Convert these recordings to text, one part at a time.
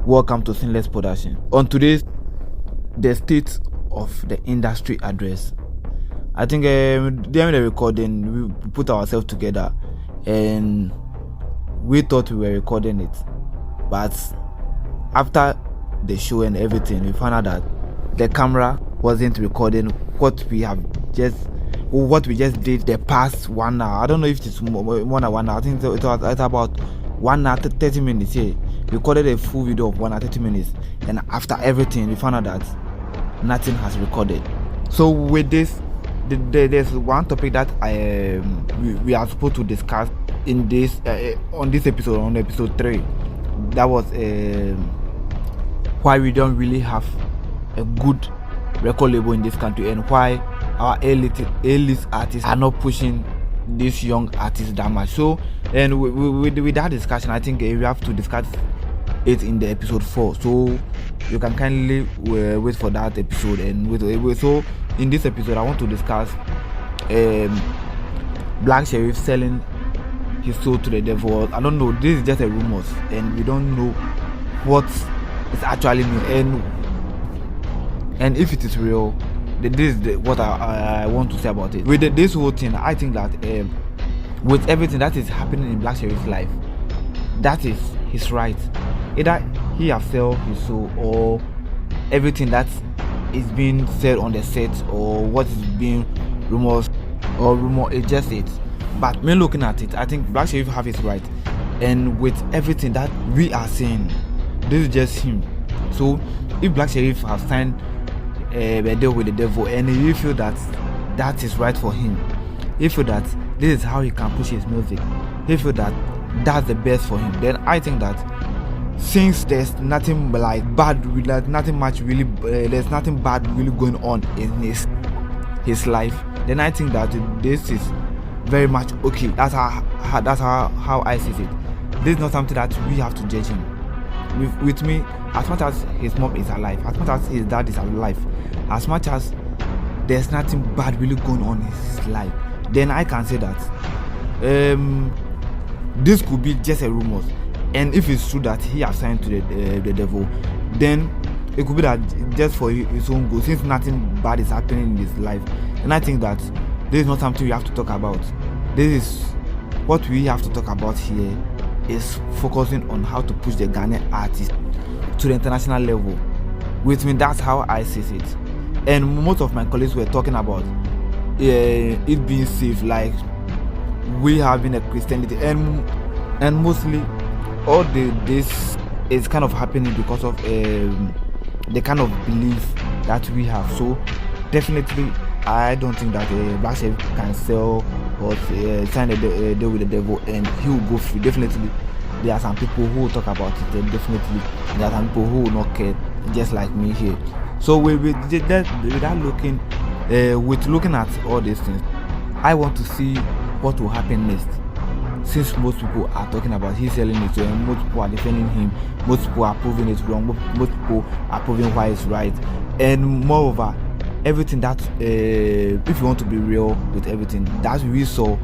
Welcome to Sinless production. On today's the state of the industry address. I think during the recording we put ourselves together and we thought we were recording it, but after the show and everything, we found out that the camera wasn't recording what we just did the past 1 hour. I don't know if it's more than 1 hour. I think it was about 1 hour 30 minutes. Yeah, we recorded a full video of 1 hour 30 minutes, and after everything, we found out that nothing has recorded. So with this, there's one topic that we are supposed to discuss in this on this episode, on episode 3. That was why we don't really have a good record label in this country, and why our A-list artists are not pushing these young artists that much. So, and with that discussion, I think we have to discuss it in the episode 4. So you can kindly wait for that episode. And wait. So in this episode, I want to discuss Black Sherif selling his soul to the devil. I don't know. This is just a rumors, and we don't know what it actually means. And if it is real, this is what I want to say about it. With this whole thing, I think that with everything that is happening in Black Sherif's life, that is his right. Either he has sold his soul, or everything that is being said on the set, or what is being rumors or rumor, it's just it. But when looking at it, I think Black Sherif have his right. And with everything that we are saying, this is just him. So if Black Sherif has signed a deal with the devil, and he feel that that is right for him, he feel that this is how he can push his music, he feel that that's the best for him, then I think that since there's nothing like bad, like nothing much really, there's nothing bad really going on in his life, then I think that this is very much okay. That's how I see it. This is not something that we have to judge him. With me, as much as his mom is alive, as much as his dad is alive, as much as there's nothing bad really going on in his life, then I can say that this could be just a rumors. And if it's true that he has signed to the devil, then it could be that just for his own good, since nothing bad is happening in his life. And I think that this is not something we have to talk about. This is what we have to talk about here, is focusing on how to push the Ghanaian artist to the international level. With me, that's how I see it. And most of my colleagues were talking about it being safe, like we having a Christianity, and mostly all this is kind of happening because of the kind of belief that we have. So definitely, I don't think that Black Sherif can sell or sign a deal with the devil and he will go free. Definitely, there are some people who will talk about it, and definitely there are some people who will not care, just like me here. So with looking at all these things, I want to see what will happen next. Since most people are talking about he's selling it, and most people are defending him, most people are proving it wrong, most people are proving why it's right, and moreover, everything that if you want to be real with everything that we saw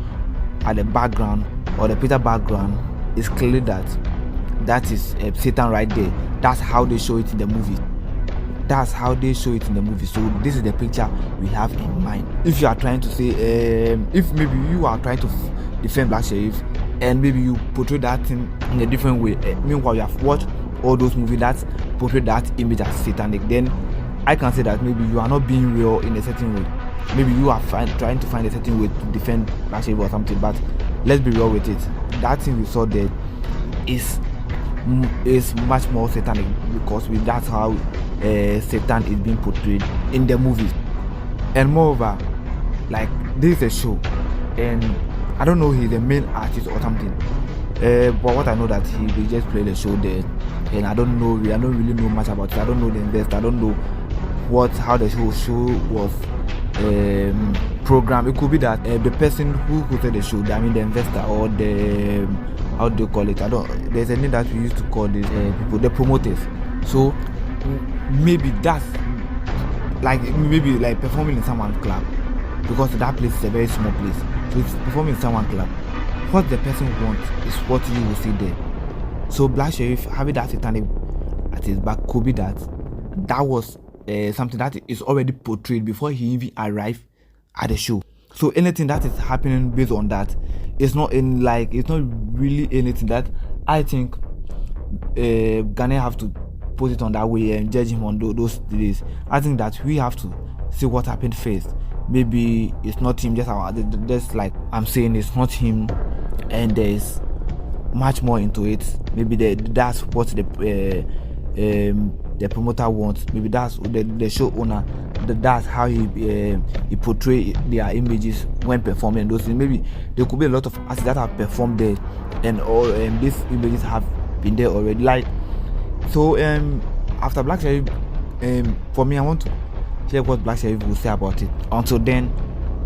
at the background or the Peter background, is clear that is Satan right there. That's how they show it in the movie. So this is the picture we have in mind. If you are trying to say if maybe you are trying to defend Black Sherif, and maybe you portray that thing in a different way, meanwhile you have watched all those movies that portray that image as satanic, then I can say that maybe you are not being real in a certain way. Maybe you are trying to find a certain way to defend Black Sherif or something. But let's be real with it. That thing we saw there is much more satanic, because that's how Satan is being portrayed in the movies. And moreover, like, this is a show, and I don't know he's the main artist or something. But what I know that he will just play the show there, and I don't really know much about it. I don't know the investor. I don't know how the show was programmed. It could be that the person who hosted the show, I mean the investor, or the, how do you call it? There's a name that we used to call these people, the promoters. So maybe that's like performing in someone's club, because that place is a very small place. So it's performing in someone's club. What the person wants is what you will see there. So Black Sherif having that satanic at his back. Could be that was something that is already portrayed before he even arrived at the show. So anything that is happening based on that, it's not really anything that I think Ghana have to put it on that way and judge him on those days. I think that we have to see what happened first. Maybe it's not him, just like I'm saying, it's not him, and there's much more into it. Maybe that's what the promoter wants. Maybe that's the show owner. That's how he portray their images when performing those things. Maybe there could be a lot of artists that have performed there, and all these images have been there already. Like so, after Black Sherif, for me, I want to hear what Black Sherif will say about it. Until then,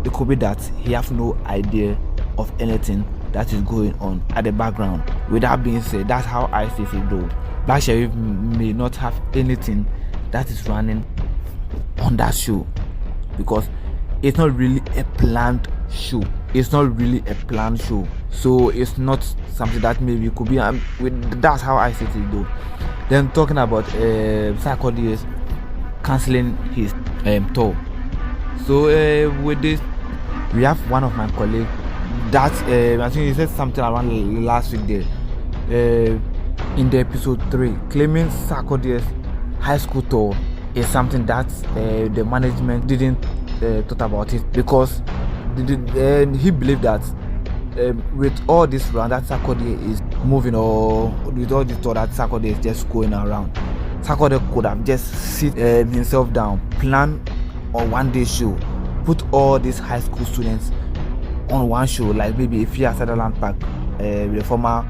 it could be that he have no idea of anything that is going on at the background. With that being said, that's how I see it though. Black Sherif may not have anything that is running on that show, because it's not really a planned show. So it's not something that maybe could be that's how I see it though. Then talking about Sarkodie cancelling his tour. So with this, we have one of my colleagues that I think he said something around last week there in the episode 3, claiming Sarkodie's high school tour is something that the management didn't talk about it, because he believed that with all this round that Sarkodie is moving, or with all this tour that Sarkodie is just going around, Sarkodie could have just sit himself down, plan on one day show, put all these high school students on one show, like maybe if you are Sutherland Park, the former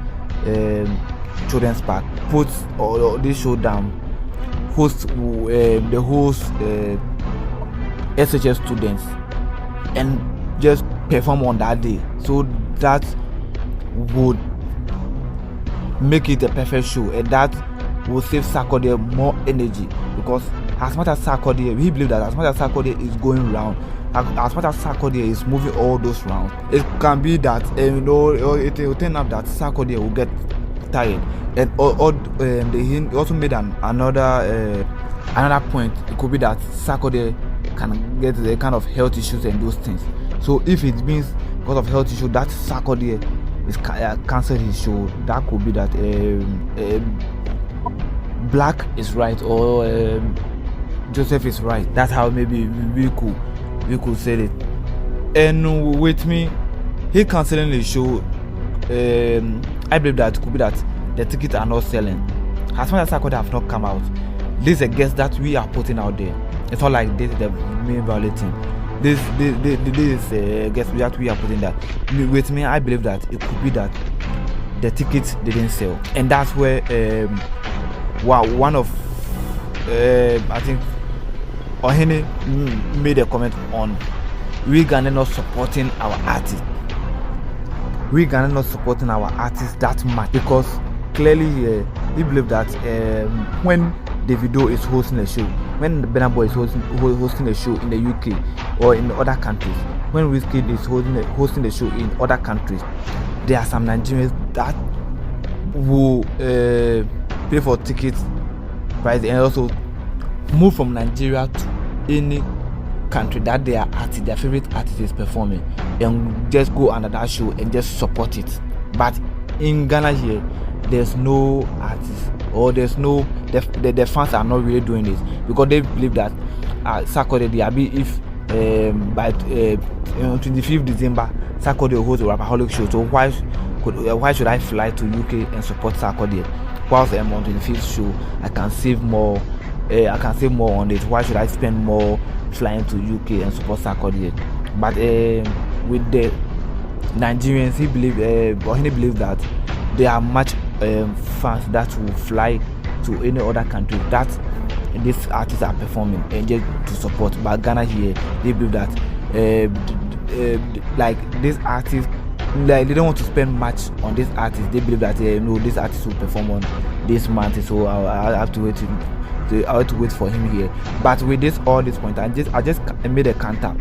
children's park, put all this show down, host SHS students, and just perform on that day. So that would make it a perfect show, and that will save Sarkodie more energy, because as much as Sarkodie, he believes that as much as Sarkodie is going round, as much as Sarkodie is moving all those rounds, it can be that it will turn up that Sarkodie will get tired. And he also made another point. It could be that Sarkodie can get the kind of health issues and those things. So if it means because of health issue that Sarkodie is cancelled his show, that could be that Black is right, or Joseph is right. That's how maybe we could say it. And with me, he cancelling the show, I believe that it could be that the tickets are not selling. As much as Sarkodie have not come out, this is a guess that we are putting out there. It's not like this is the main violating. This is a guess that we are putting that. With me, I believe that it could be that the tickets didn't sell, and that's where one of I think Ohene made a comment on we Ghana not supporting our artists. We Ghana not supporting our artists that much, because clearly we believe that when Davido is hosting a show, when Burna Boy is hosting a show in the UK or in other countries, when Wizkid is hosting a show in other countries, there are some Nigerians that will pay for tickets price and also move from Nigeria to any country that their favorite artist is performing, and just go under that show and just support it. But in Ghana here, there's no artist, or there's no the fans are not really doing this, because they believe that Sarkodie, if by 25th December Sarkodie will host a Rapaholic show, so why should I fly to UK and support Sarkodie? Whilst on 25th show I can save more on it. Why should I spend more flying to UK and support Sarkodie? But with the Nigerians, he believes that there are much fans that will fly to any other country that these artists are performing and just to support. But Ghana here, they believe that like these artists, like they don't want to spend much on these artists. They believe that no, this artist will perform on this month, so I have to wait. I have to wait for him here. But with all this point, I made a counter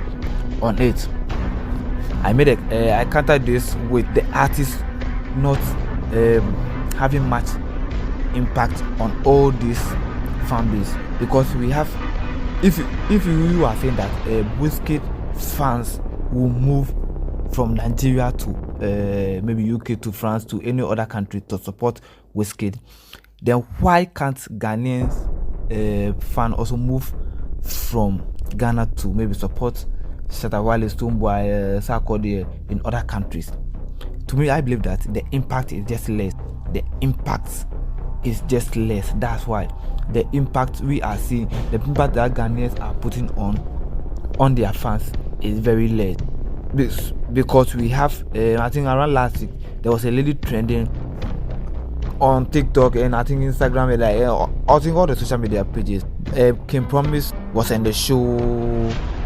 on it. I countered this with the artist not having much impact on all these fan base, because we have, if you are saying that Wizkid fans will move from Nigeria to maybe UK to France to any other country to support Wizkid, then why can't Ghanaians fan also move from Ghana to maybe support Shatta Wale, Stonebwoy, Sarkodie in other countries? To me, I believe that the impact is just less. The impact is just less. That's why the impact we are seeing, the impact that Ghanaians are putting on their fans is very less. Because we have, I think around last week, there was a lady trending on TikTok and I think Instagram, and I think all the social media pages. King Promise was in the show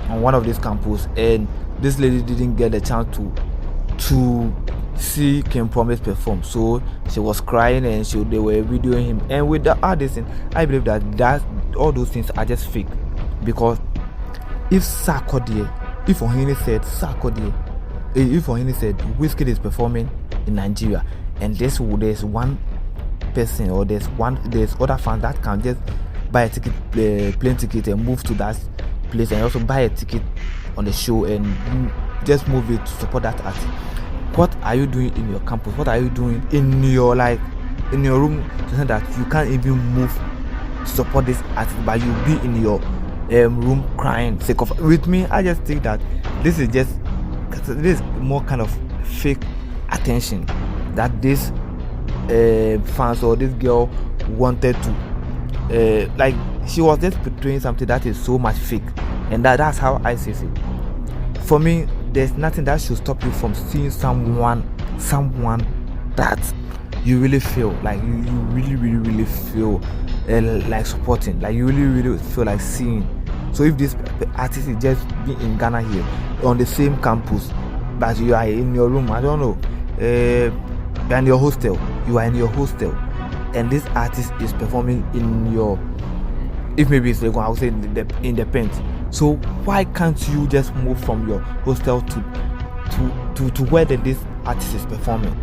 on one of these campuses, and this lady didn't get the chance to see King Promise perform, so she was crying and they were videoing him. And with the artist, I believe that all those things are just fake, because if Sarkodie, if Ohene said Wizkid is performing in Nigeria, and there's one person or there's other fans that can just buy a ticket, plane ticket, and move to that place, and also buy a ticket on the show and just move it to support that artist. What are you doing in your campus? What are you doing in your room to say that you can't even move to support this artist, but you'll be in your room crying? With me, I just think that this is more kind of fake attention that this fans or this girl wanted to she was just portraying something that is so much fake, and that's how I see it. For me, there's nothing that should stop you from seeing someone that you really feel like you really feel like supporting, like you really feel like seeing. So if this artist is just being in Ghana here on the same campus, but you are in your room, I don't know, you're in your hostel, and this artist is performing in your, if maybe it's like I would say in the pent. So why can't you just move from your hostel to where this artist is performing?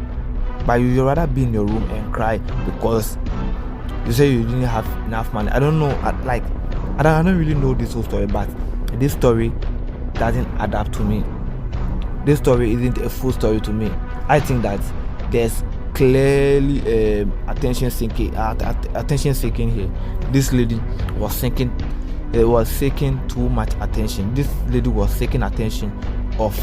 But you rather be in your room and cry because you say you didn't have enough money. I don't know, I don't really know this whole story, but this story doesn't add up to me. This story isn't a full story to me. I think that there's clearly attention seeking here. This lady was seeking too much attention. This lady was seeking attention of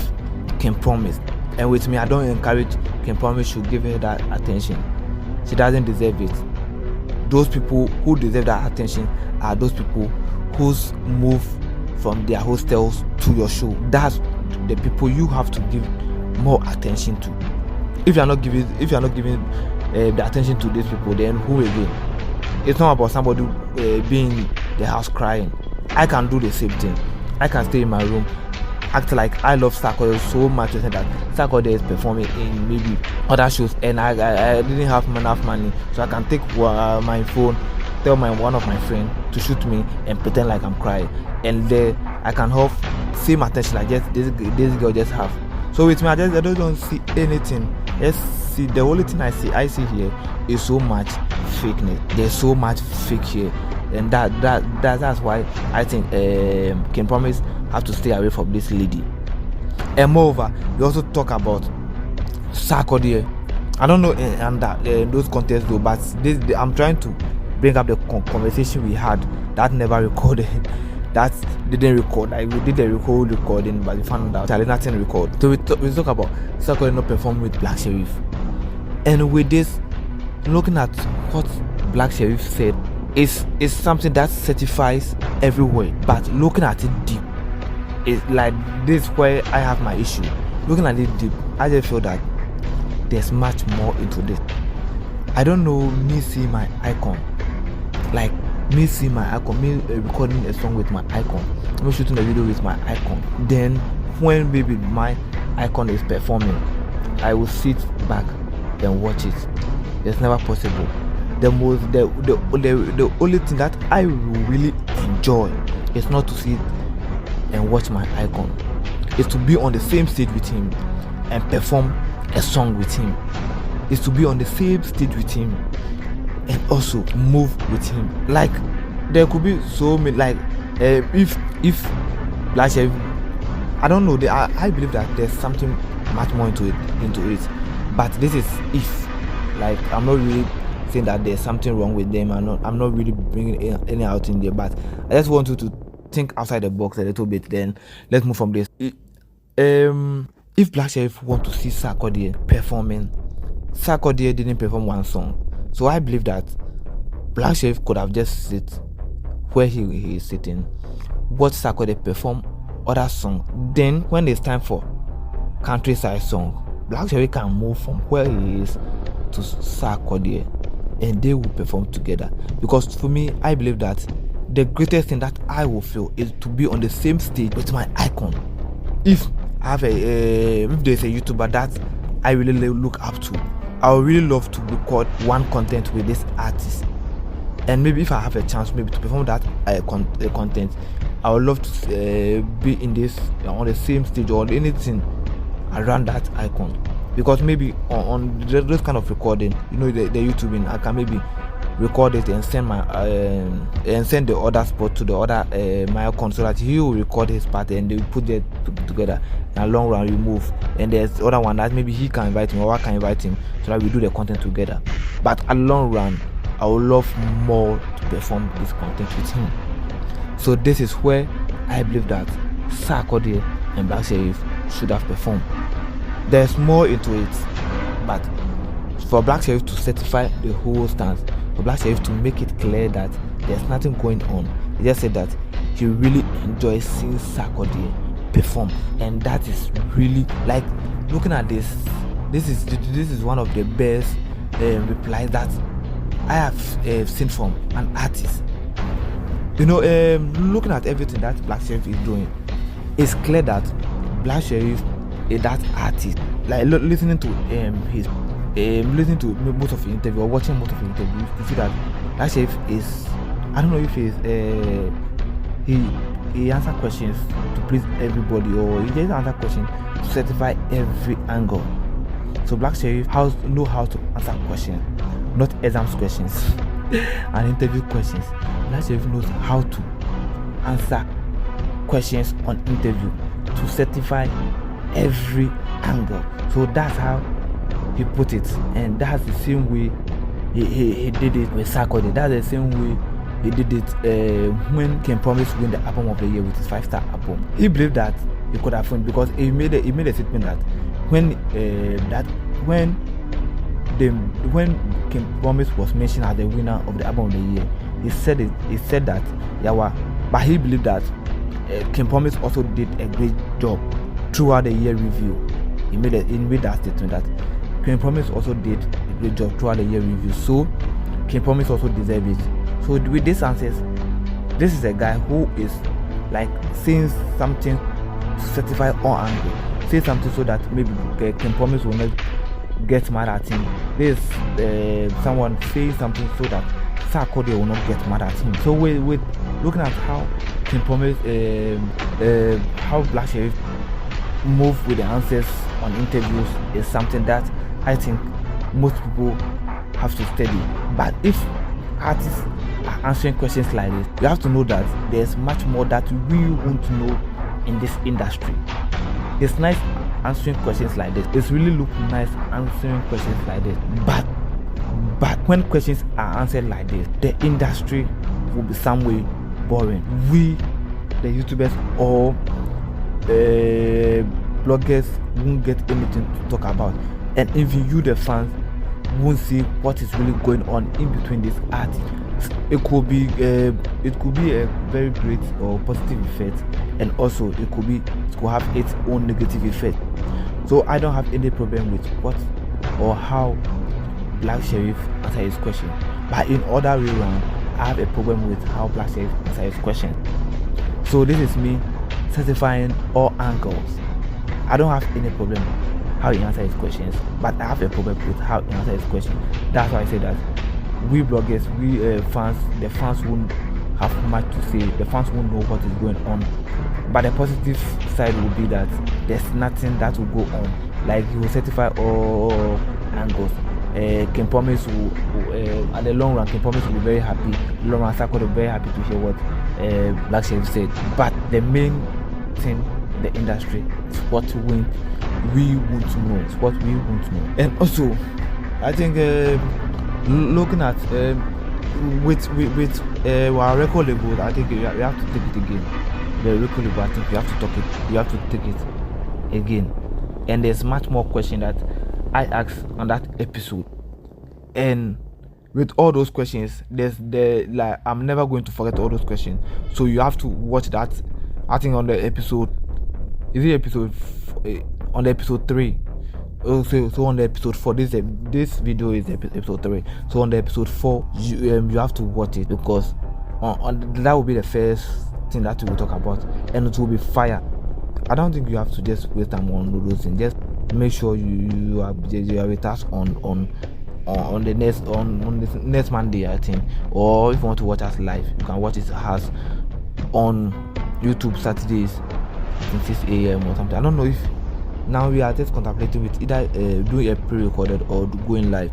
King Promise, and with me, I don't encourage King Promise to give her that attention. She doesn't deserve it. Those people who deserve that attention are those people who's move from their hostels to your show. That's the people you have to give more attention to. If you are not giving the attention to these people, then who again? It's not about somebody being in the house crying. I can do the same thing. I can stay in my room, act like I love Sarkodie so much that Sarkodie is performing in maybe other shows, and I didn't have enough money, so I can take my phone, tell one of my friends to shoot me and pretend like I'm crying, and then I can have same attention like this girl just have. So with me, I don't see anything. See, the only thing I see here is so much fakeness. There's so much fake here, and that's why I think King Promise have to stay away from this lady. And moreover, we also talk about Sarkodie. I don't know and those contests though, but I'm trying to bring up the conversation we had that never recorded. That didn't record. Like we did the recording, but we found out that nothing record. So we talk about Sarkodie not performing with Black Sherif, and with this, looking at what Black Sherif said is something that certifies everywhere. But looking at it deep, it's like this is where I have my issue. Looking at it deep, I just feel that there's much more into this. I don't know, me see my icon, like. Me see my icon, me recording a song with my icon, me shooting a video with my icon. Then when maybe my icon is performing, I will sit back and watch it. It's never possible. The only thing that I really enjoy is not to sit and watch my icon. It's to be on the same stage with him and perform a song with him. It's to be on the same stage with him and also move with him. Like there could be so many, like if Black Sherif, I don't know, I believe that there's something much more into it, but this is if, like, I'm not really saying that there's something wrong with them. I'm not really bringing any out in there, but I just want you to think outside the box a little bit. Then let's move from this. If Black Sherif want to see Sarkodie performing, Sarkodie didn't perform one song, so I believe that Black Sherif could have just sit where he is sitting, watch Sarkodie perform other song. Then when it's time for countryside song, Black Sherif can move from where he is to Sarkodie, and they will perform together. Because for me, I believe that the greatest thing that I will feel is to be on the same stage with my icon. If I have if there's a YouTuber that I really look up to, I would really love to record one content with this artist, and maybe if I have a chance maybe to perform that content, I would love to be in this on the same stage or anything around that icon. Because maybe on those kind of recording, you know, the YouTubing, I can maybe record it and send my and send the other spot to the other my icon, so that he will record his part and they will put it together. In a long run, we move, and there's the other one that maybe he can invite me or I can invite him, so that we do the content together. But a long run, I would love more to perform this content with him. So this is where I believe that Sarkodie and Black Sherif should have performed. There's more into it, but for Black Sherif to certify the whole stance, for Black Sherif to make it clear that there's nothing going on, he just said that he really enjoys seeing Sarkodie perform, and that is really, like, looking at this is one of the best replies that I have seen from an artist. You know, looking at everything that Black Sherif is doing, it's clear that Black Sherif is that artist. Like listening to listening to most of the interview or watching most of the interviews, you see that Black Sherif is, I don't know if he answers questions to please everybody, or he just answers questions to certify every angle. So Black Sherif know how to answer questions, not exams questions and interview questions. Black Sherif knows how to answer questions on interview to certify every angle. So that's how he put it, and that's the same way he did it with Sarkodie. That's the same way he did it when King Promise win the album of the year with his 5-star album. He believed that he could have won because he made a statement that when King Promise was mentioned as the winner of the album of the year, he said that Yawa, but he believed that King Promise also did a great job throughout the year review. He made that statement that King Promise also did a great job throughout the year review, so King Promise also deserves it. So with these answers, this is a guy who is like saying something to certify all angles, say something so that maybe King Promise will not get mad at him. This someone saying something so that Sarkodie will not get mad at him. So with looking at how King Promise, how Black Sherif move with the answers on interviews is something that I think most people have to study. But if artists are answering questions like this, you have to know that there's much more that we want to know in this industry. It's nice answering questions like this. It's really look nice answering questions like this. But when questions are answered like this, the industry will be some way boring. We, the YouTubers or bloggers, won't get anything to talk about, and even you, the fans, won't see what is really going on in between these artists. It could be a very great or positive effect, and also it could have its own negative effect. So I don't have any problem with what or how Black Sherif answer his question, but in other way around, I have a problem with how Black Sherif answer his question. So this is me certifying all angles. I don't have any problem how he answers his questions, but I have a problem with how he answers his question. That's why I say that we bloggers, we fans, the fans won't have much to say. The fans won't know what is going on. But the positive side will be that there's nothing that will go on. Like he will certify all angles. King Promise will at the long run, King Promise will be very happy. Long run, Sarkodie will be very happy to hear what Black Sherif said. But the main thing in the industry is what we want to know. It's what we want to know. And also, I think looking at with our record label, I think we have to take it again. The record label, I think we have to talk it. We have to take it again. And there's much more question that I asked on that episode. And with all those questions, I'm never going to forget all those questions. So you have to watch that. I think on the episode, on the episode 3. So on the episode 4, this video is episode 3. So on the episode 4, you have to watch it, because on that will be the first thing that we will talk about, and it will be fire. I don't think you have to just waste time on those things. Just make sure you are with us on the next Monday, I think. Or if you want to watch us live, you can watch it as on YouTube Saturdays at 6 a.m. or something. I don't know if now we are just contemplating with either doing a pre-recorded or going live.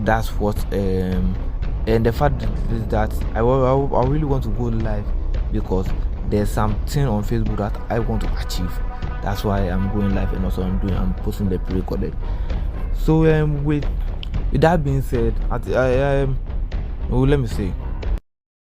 That's what and the fact is that I really want to go live, because there's something on Facebook that I want to achieve. That's why I'm going live, and also I'm posting the pre-recorded. So with that being said, let me say,